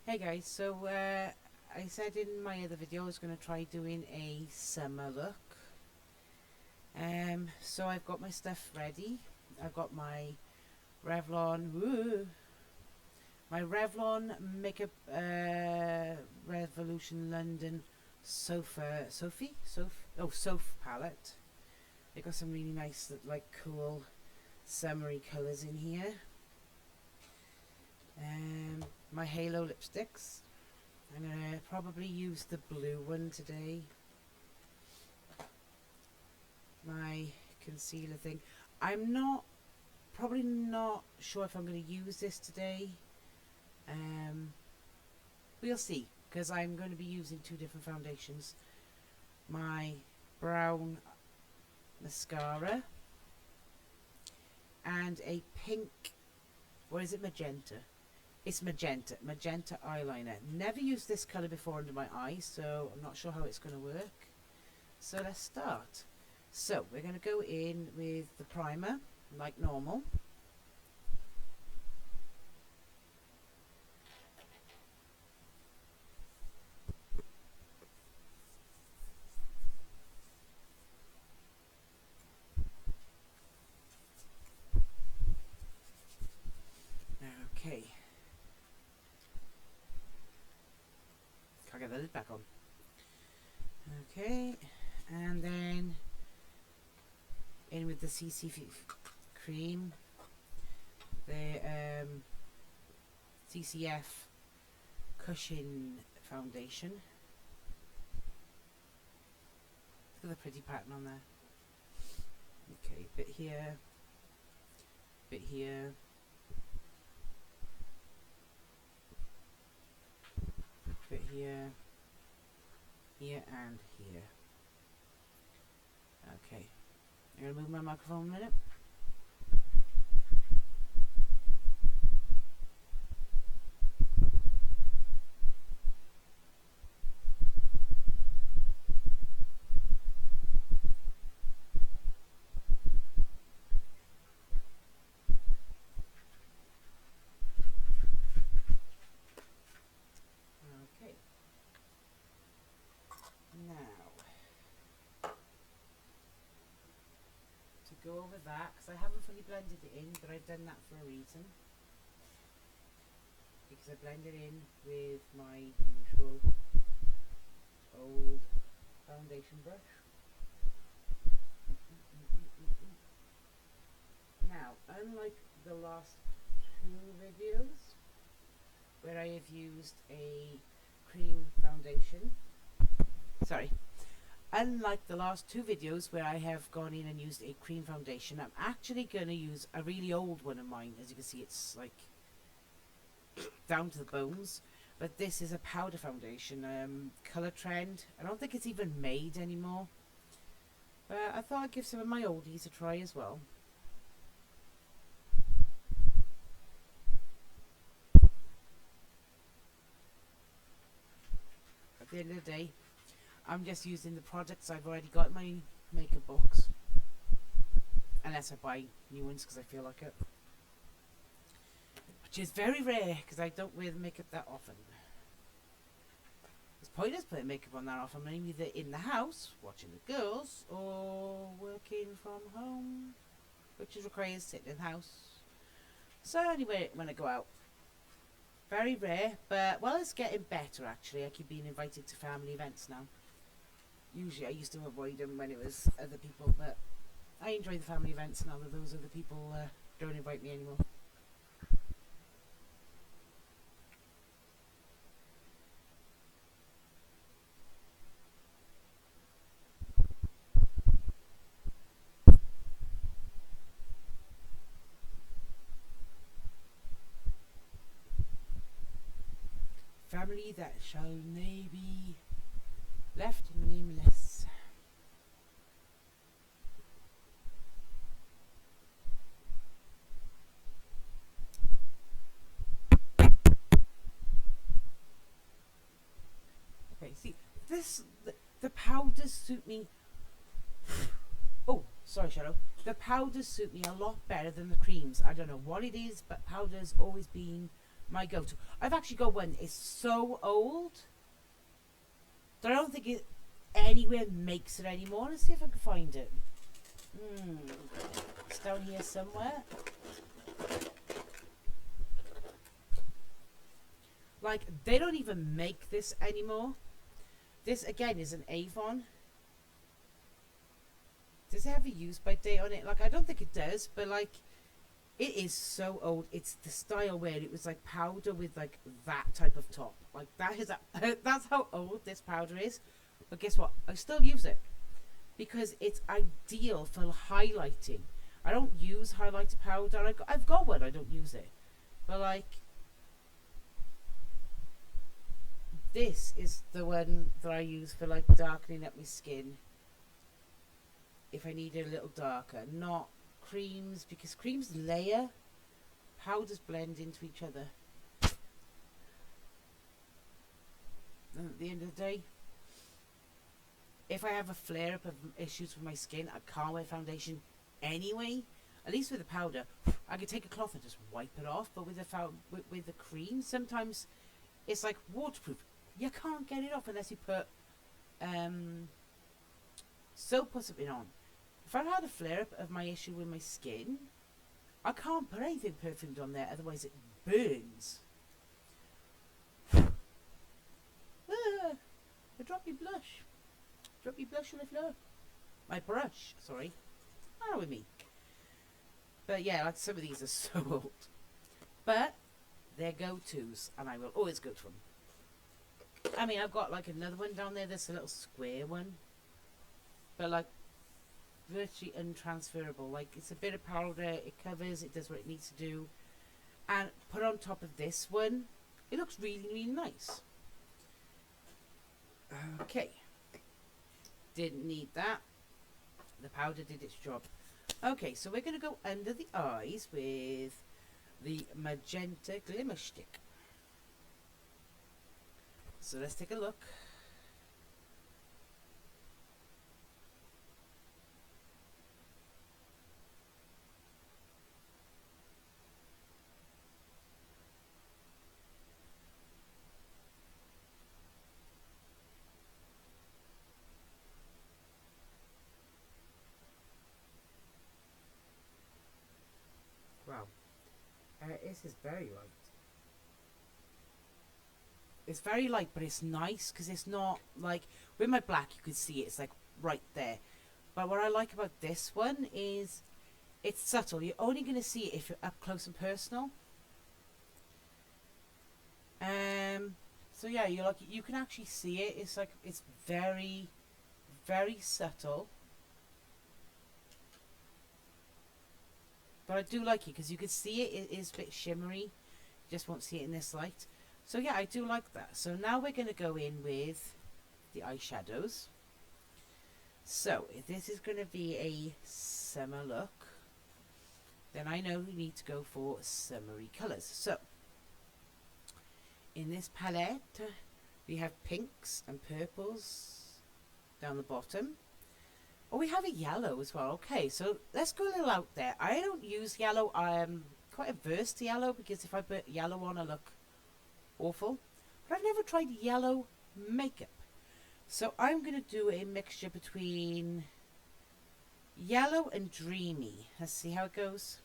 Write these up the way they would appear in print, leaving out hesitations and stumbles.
Hey guys, so I said in my other video I was going to try doing a summer look. So I've got my stuff ready. I've got my Revlon Makeup Revolution London Sofa palette. They got some really nice, like, cool summery colours in here. My Halo lipsticks. I'm gonna probably use the blue one today. My concealer thing. Probably not sure if I'm gonna use this today. We'll see, because I'm going to be using two different foundations. My brown mascara and a pink, or is it magenta? It's magenta eyeliner. Never used this colour before under my eyes, so I'm not sure how it's going to work. So let's start. So we're going to go in with the primer, like normal. Okay. Can't get the lid back on. Okay, and then in with the CC cream, the CCF Cushion foundation. Look at the pretty pattern on there. Okay, bit here, bit here. Bit here, here and here. Okay, I'm going to move my microphone a minute. Okay, now to go over that, because I haven't fully blended it in, but I've done that for a reason. Because I blended in with my usual old foundation brush. Now, unlike the last two videos where I have used a cream foundation, unlike the last two videos where I have gone in and used a cream foundation, I'm actually going to use a really old one of mine. As you can see, it's like down to the bones, but this is a powder foundation, Colour Trend. I don't think it's even made anymore, but I thought I'd give some of my oldies a try as well. At the end of the day, I'm just using the products I've already got in my makeup box, unless I buy new ones because I feel like it, which is very rare because I don't wear the makeup that often. It's pointless putting makeup on that often. I'm either in the house watching the girls or working from home, which requires sitting in the house. So anyway, when I go out, very rare, but well, it's getting better actually. I keep being invited to family events now. Usually I used to avoid them when it was other people, but I enjoy the family events now that those other people don't invite me anymore. Family that shall be left nameless. Okay, see, the powders suit me. Oh, sorry, Shadow. The powders suit me a lot better than the creams. I don't know what it is, but powder's always been My go-to. I've actually got one. It's so old that I don't think it anywhere makes it anymore. Let's see if I can find it. It's down here somewhere. Like, they don't even make this anymore. This, again, is an Avon. Does it have a use by date on it? Like, I don't think it does, but, like, it is so old. It's the style where it was, like, powder with, like, that type of top. Like, that is that's how old this powder is. But guess what? I still use it. Because it's ideal for highlighting. I don't use highlighter powder. I've got one. I don't use it. But, like, this is the one that I use for, like, darkening up my skin. If I need it a little darker. Not creams, because creams layer. Powders blend into each other. And at the end of the day, if I have a flare-up of issues with my skin, I can't wear foundation anyway. At least with the powder, I could take a cloth and just wipe it off. But with the cream, sometimes it's like waterproof. You can't get it off unless you put soap or something on. If I've had a flare-up of my issue with my skin, I can't put anything perfumed on there, otherwise it burns. I dropped my blush. Drop your blush on the floor. My brush, sorry. Oh, with me. But yeah, like some of these are so old. But they're go-tos, and I will always go to them. I mean, I've got like another one down there. There's a little square one. But like, virtually untransferable. Like, it's a bit of powder. It covers. It does what it needs to do. And put on top of this one, it looks really, really nice. Okay. Didn't need that. The powder did its job. Okay, so we're going to go under the eyes with the Magenta Glimmer Stick. So let's take a look. Wow. This is very light. It's very light, but it's nice because it's not like with my black you can see it, it's like right there. But what I like about this one is it's subtle. You're only going to see it if you're up close and personal. So yeah, you can actually see it. It's like it's very, very subtle. But I do like it because you can see it. It is a bit shimmery. You just won't see it in this light. So yeah, I do like that. So now we're going to go in with the eyeshadows. So if this is going to be a summer look, then I know we need to go for summery colours. So in this palette, we have pinks and purples down the bottom. Oh, we have a yellow as well. Okay, so let's go a little out there. I don't use yellow. I am quite averse to yellow because if I put yellow on, I look awful. But I've never tried yellow makeup. So I'm going to do a mixture between yellow and dreamy. Let's see how it goes.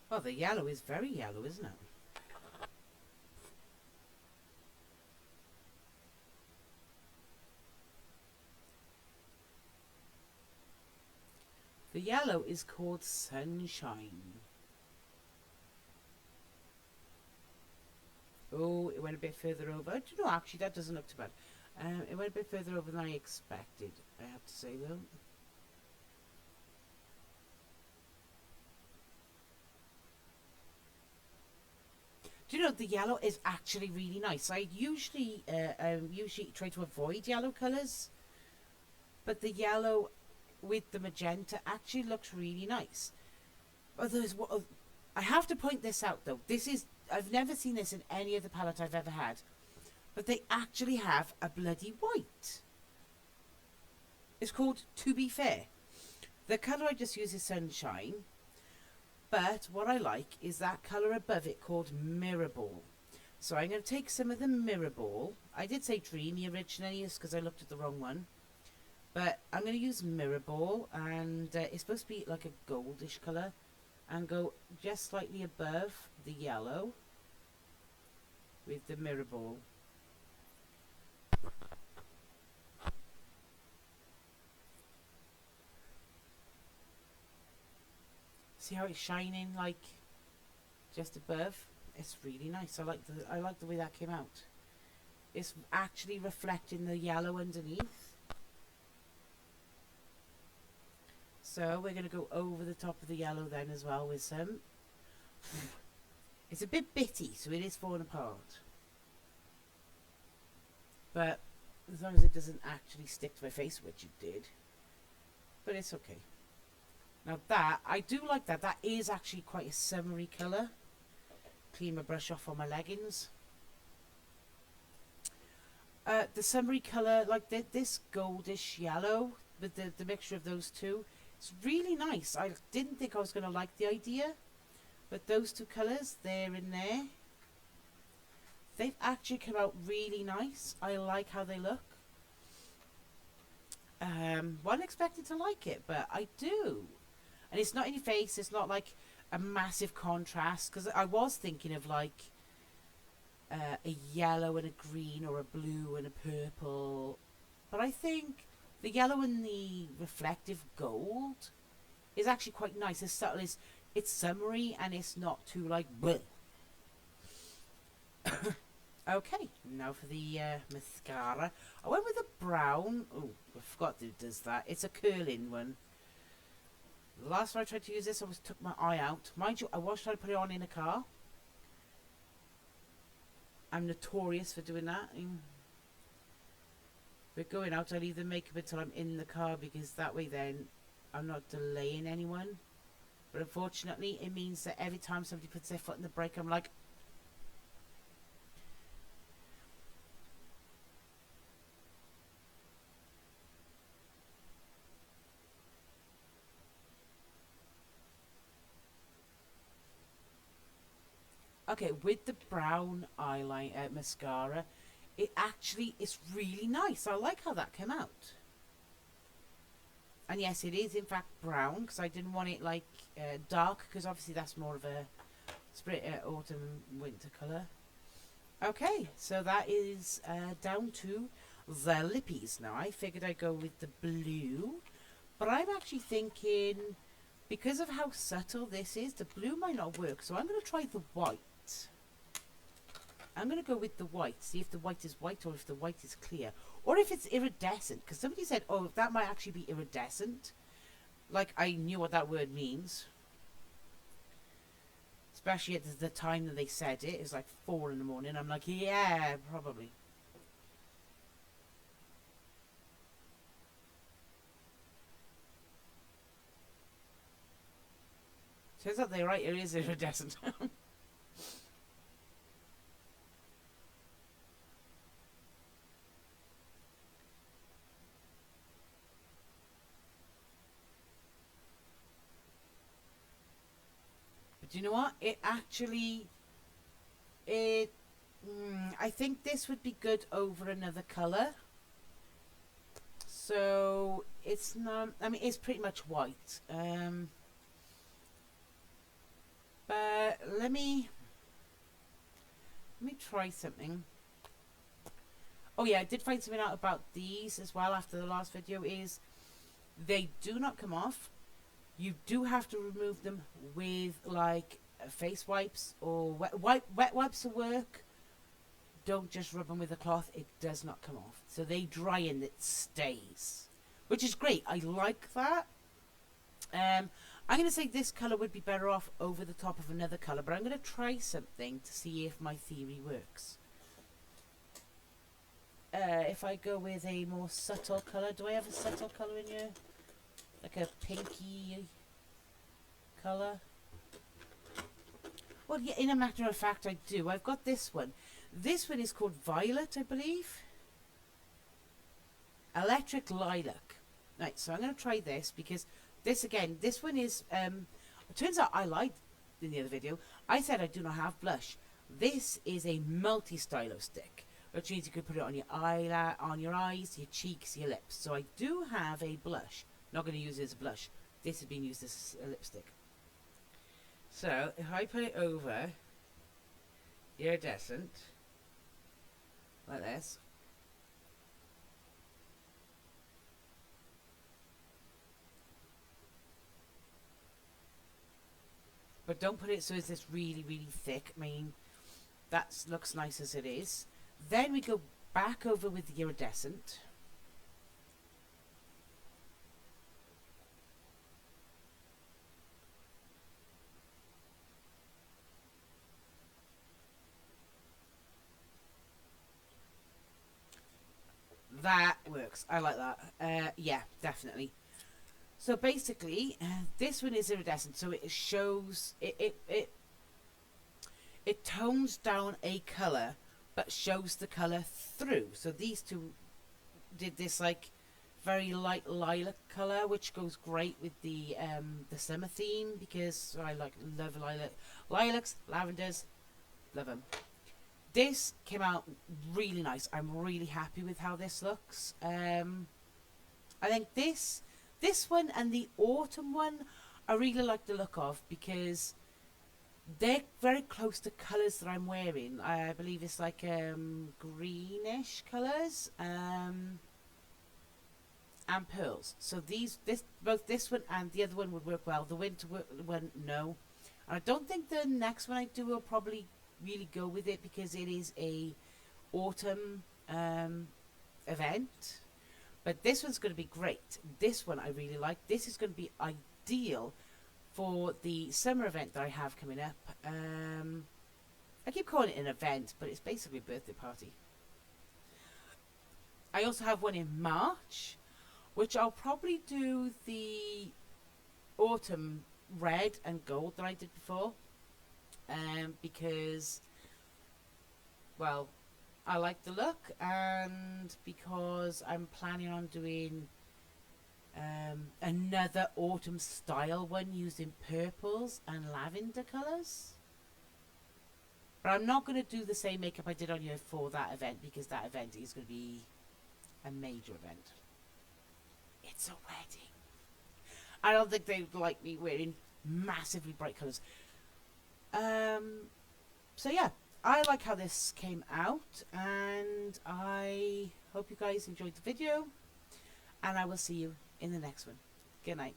Well, the yellow is very yellow, isn't it? The yellow is called Sunshine. Oh, it went a bit further over. Do you know, actually, that doesn't look too bad. It went a bit further over than I expected, I have to say, though. Do you know, the yellow is actually really nice. I usually try to avoid yellow colours, but the yellow with the magenta actually looks really nice. I have to point this out though. I've never seen this in any of the palette I've ever had. But they actually have a bloody white. It's called To Be Fair. The colour I just use is Sunshine. But what I like is that colour above it called Mirror Ball. So I'm going to take some of the Mirror Ball. I did say Dreamy originally, just because I looked at the wrong one. But I'm going to use Mirror Ball, and it's supposed to be like a goldish colour. And go just slightly above the yellow with the Mirror Ball. See how it's shining like just above? It's really nice. I like the way that came out. It's actually reflecting the yellow underneath. So we're going to go over the top of the yellow then as well with some. It's a bit bitty, so it is falling apart. But as long as it doesn't actually stick to my face, which it did. But it's okay. Now that, I do like that. That is actually quite a summery colour. Clean my brush off on my leggings. The summery colour, like this goldish yellow, with the mixture of those two, it's really nice. I didn't think I was going to like the idea, but those two colours, there and there, they've actually come out really nice. I like how they look. Wasn't expected to like it, but I do. And it's not in your face, it's not like a massive contrast, because I was thinking of like a yellow and a green, or a blue and a purple, but I think the yellow and the reflective gold is actually quite nice. It's subtle, it's summery, and it's not too like bleh. Okay, now for the mascara. I went with the brown. Oh, I forgot that it does that. It's a curling one. The last time I tried to use this, I took my eye out. Mind you, I was trying to put it on in a car. I'm notorious for doing that. We're going out, I'll either make up until I'm in the car, because that way then I'm not delaying anyone. But unfortunately, it means that every time somebody puts their foot in the brake, I'm like, okay, with the brown eyeliner mascara, it actually is really nice. I like how that came out. And yes, it is in fact brown, because I didn't want it like dark, because obviously that's more of a spring, autumn, winter colour. Okay, so that is down to the lippies. Now, I figured I'd go with the blue, but I'm actually thinking, because of how subtle this is, the blue might not work, so I'm going to try the white. I'm going to go with the white, see if the white is white or if the white is clear. Or if it's iridescent, because somebody said, oh, that might actually be iridescent. Like, I knew what that word means. Especially at the time that they said it. It was like 4 in the morning. I'm like, yeah, probably. Turns out they're right, it is iridescent. But you know what? It actually... I think this would be good over another colour. So, it's not... I mean, it's pretty much white. But let me try something. Oh yeah, I did find something out about these as well after the last video, is they do not come off. You do have to remove them with like face wipes, or wet wipes will work. Don't just rub them with a cloth, it does not come off. So they dry and it stays, which is great. I like that. I'm going to say this colour would be better off over the top of another colour, but I'm going to try something to see if my theory works. If I go with a more subtle colour, do I have a subtle colour in here? Like a pinky colour? Well, yeah, in a matter of fact, I do. I've got this one. This one is called Violet, I believe. Electric Lilac. Right, so I'm going to try this because this, again, this one is, it turns out I lied in the other video. I said I do not have blush. This is a multi-stylo stick, which means you could put it on your on your eyes, your cheeks, your lips. So I do have a blush. Not going to use it as a blush. This has been used as a lipstick. So if I put it over iridescent, like this, but don't put it so it's this really, really thick. I mean, that looks nice as it is. Then we go back over with the iridescent. That works. I like that. Yeah, definitely. So basically, this one is iridescent, so it shows it tones down a colour, but shows the colour through. So these two did this like very light lilac colour, which goes great with the summer theme because I love lilacs, lavenders, love them. This came out really nice. I'm really happy with how this looks. I think this one and the autumn one I really like the look of because they're very close to colours that I'm wearing. I believe it's like greenish colours and pearls. So both this one and the other one would work well. The winter one, no. And I don't think the next one I do will probably really go with it because it is a autumn event. But this one's going to be great. This one I really like. This is going to be ideal for the summer event that I have coming up. I keep calling it an event, but it's basically a birthday party. I also have one in March, which I'll probably do the autumn red and gold that I did before. Because, well, I like the look, and because I'm planning on doing another autumn style one using purples and lavender colours. But I'm not going to do the same makeup I did on you for that event because that event is going to be a major event. It's a wedding. I don't think they would like me wearing massively bright colours. So yeah, I like how this came out, and I hope you guys enjoyed the video, and I will see you in the next one. Good night.